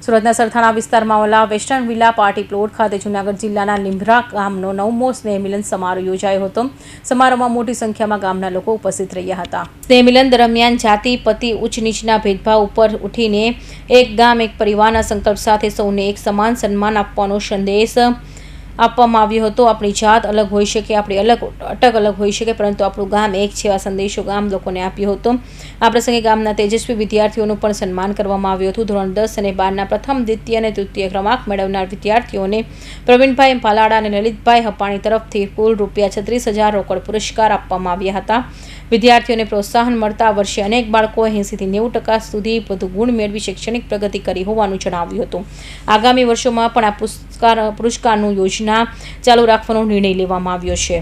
સુરતના સરથાણા વિસ્તારમાં આવેલા વેસ્ટર્ન વિલા પાર્ટી પ્લોટ ખાતે જૂનાગઢ જિલ્લાના લીંભરા ગામનો 9મો સ્નેહ મિલન સમારોહ યોજાયો હતો। સમારોહમાં મોટી સંખ્યામાં ગામના લોકો ઉપસ્થિત રહ્યા હતા। સ્નેહ મિલન દરમિયાન જાતિ પતિ ઉચ્ચ નીચના ભેદભાવ ઉપર ઉઠીને એક ગામ એક પરિવારના સંકલ્પ સાથે સૌને એક સમાન સન્માન આપવાનો સંદેશ આપવામાં આવ્યો હતો। આપણી જાત અલગ હોઈ શકે, આપણી અટક અલગ હોઈ શકે, પરંતુ આપણું ગામ એક છે, આ સંદેશો ગામ લોકોને આપ્યો હતો। આ પ્રસંગે ગામના તેજસ્વી વિદ્યાર્થીઓનું પણ સન્માન કરવામાં આવ્યું હતું। ધોરણ 10 અને 12ના પ્રથમ, દ્વિતીય અને તૃતીય ક્રમાંક મેળવનાર વિદ્યાર્થીઓને પ્રવીણભાઈ ભાલાડા અને લલિતભાઈ હપાણી તરફથી કુલ ₹36,000 રોકડ પુરસ્કાર આપવામાં આવ્યા હતા। વિદ્યાર્થીઓને પ્રોત્સાહન મળતા આ વર્ષે અનેક બાળકોએ 80થી 90% સુધી વધુ ગુણ મેળવી શૈક્ષણિક પ્રગતિ કરી હોવાનું જણાવ્યું હતું। આગામી વર્ષોમાં પણ આ પુરસ્કારનું યોજના ચાલુ રાખવાનો નિર્ણય લેવામાં આવ્યો છે।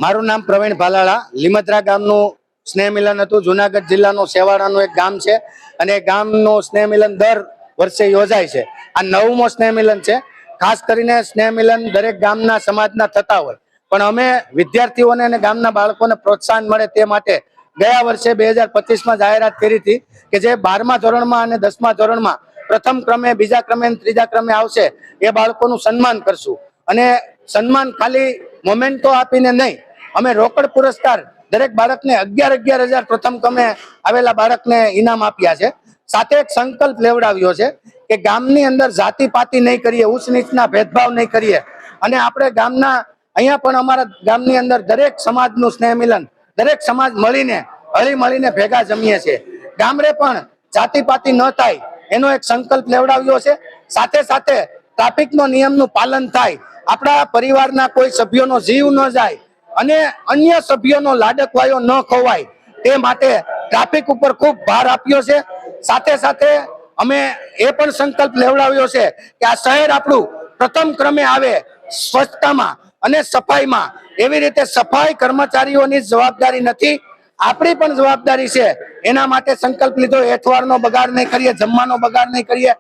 મારું નામ પ્રવીણ ભાલાળા, લીમત્રા ગામનું સ્નેહ મિલન હતું। જૂનાગઢ જિલ્લાનું સેવાડાનું એક ગામ છે અને ગામનું સ્નેહ મિલન દર વર્ષે યોજાય છે। આ 9મો સ્નેહ મિલન છે। ખાસ કરીને સ્નેહ મિલન દરેક ગામના સમાજના થતા હોય, પણ અમે વિદ્યાર્થીઓને અને ગામના બાળકોને પ્રોત્સાહન મળે તે માટે ગયા વર્ષે 2025માં જાહેરાત કરી હતી કે જે 12મા ધોરણમાં અને 10મા ધોરણમાં પ્રથમ ક્રમે, બીજા ક્રમે અને ત્રીજા ક્રમે આવશે એ બાળકોનું સન્માન કરશું। અને સન્માન ખાલી મોમેન્ટો આપીને નહીં, અમે રોકડ પુરસ્કાર દરેક બાળકને 11,000 પ્રથમ ક્રમે આવેલા બાળકને ઇનામ આપ્યા છે। સાથે એક સંકલ્પ લેવડાવ્યો છે કે ગામની અંદર જાતિ પાતિ નહીં કરીએ, ઉચ્ચ નીચના ભેદભાવ નહીં કરીએ, અને આપણે ગામના અહીંયા પણ અમારા ગામની અંદર દરેક સમાજનું સ્નેહ મિલન, દરેક સમાજ મળીને હળી મળીને ભેગા જમીએ છીએ। ગામડે પણ જાતિ પાતિ ન થાય એનો એક સંકલ્પ લેવડાવ્યો છે। સાથે સાથે ટ્રાફિકનો નિયમનું પાલન થાય, આપણા પરિવારના કોઈ સભ્યોનો જીવ ન જાય અને અન્ય સભ્યોનો લાડકવાયો ન ખોવાય તે માટે ટ્રાફિક ઉપર ખૂબ ભાર આપ્યો છે। સાથે સાથે અમે એ પણ સંકલ્પ લેવડાવ્યો છે કે આ શહેર આપણું પ્રથમ ક્રમે આવે સ્વચ્છતામાં અને સફાઈમાં। એવી રીતે સફાઈ કર્મચારીઓની જવાબદારી નથી, આપણી પણ જવાબદારી છે। એના માટે સંકલ્પ લીધો, એઠવાડનો બગાડ નહીં કરીએ, જમવાનો બગાડ નહીં કરીએ,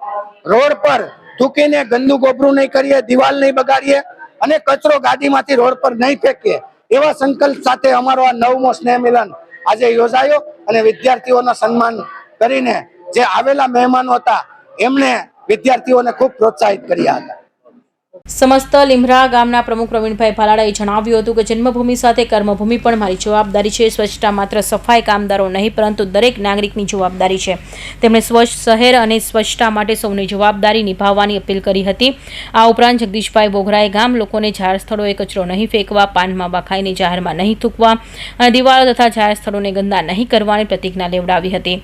રોડ પર થૂકીને ગંદુ ગોબરું નહીં કરીએ, દિવાલ નહીં બગાડીએ અને કચરો ગાડીમાંથી રોડ પર નહીં ફેંકીએ। એવા સંકલ્પ સાથે અમારો આ 9મો સ્નેહ મિલન આજે યોજાયો અને વિદ્યાર્થીઓનું સન્માન કરીને જે આવેલા મહેમાનો હતા એમને વિદ્યાર્થીઓને ખૂબ પ્રોત્સાહિત કર્યા હતા। સમસ્ત લીંભરા ગામના પ્રમુખ પ્રવીણભાઈ ભાલાડાએ જણાવ્યું હતું કે જન્મભૂમિ સાથે કર્મભૂમિ પણ મારી જવાબદારી છે। સ્વચ્છતા માત્ર સફાઈ કામદારો નહીં, પરંતુ દરેક નાગરિકની જવાબદારી છે। તેમણે સ્વચ્છ શહેર અને સ્વચ્છતા માટે સૌની જવાબદારી નિભાવવાની અપીલ કરી હતી। આ ઉપરાંત જગદીશભાઈ બોઘરાએ ગામ લોકોને જાહેર સ્થળોએ કચરો નહીં ફેંકવા, પાનમાં બખાઈને જાહેરમાં નહીં થૂકવા અને દિવાલો તથા જાહેર સ્થળોને ગંદા નહીં કરવાની પ્રતિજ્ઞા લેવડાવી હતી।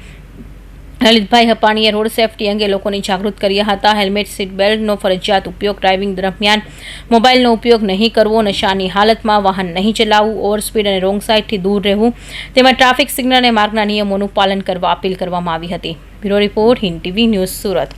લલિતભાઈ હપાણીએ રોડ સેફટી અંગે લોકોને જાગૃત કર્યા હતા। હેલ્મેટ, સીટ બેલ્ટનો ફરજિયાત ઉપયોગ, ડ્રાઇવિંગ દરમિયાન મોબાઈલનો ઉપયોગ નહીં કરવો, નશાની હાલતમાં વાહન નહીં ચલાવવું, ઓવરસ્પીડ અને રોંગ સાઇડથી દૂર રહેવું, તેમજ ટ્રાફિક સિગ્નલ અને માર્ગના નિયમોનું પાલન કરવા અપીલ કરવામાં આવી હતી। Bureau report, Hind TV news, Surat.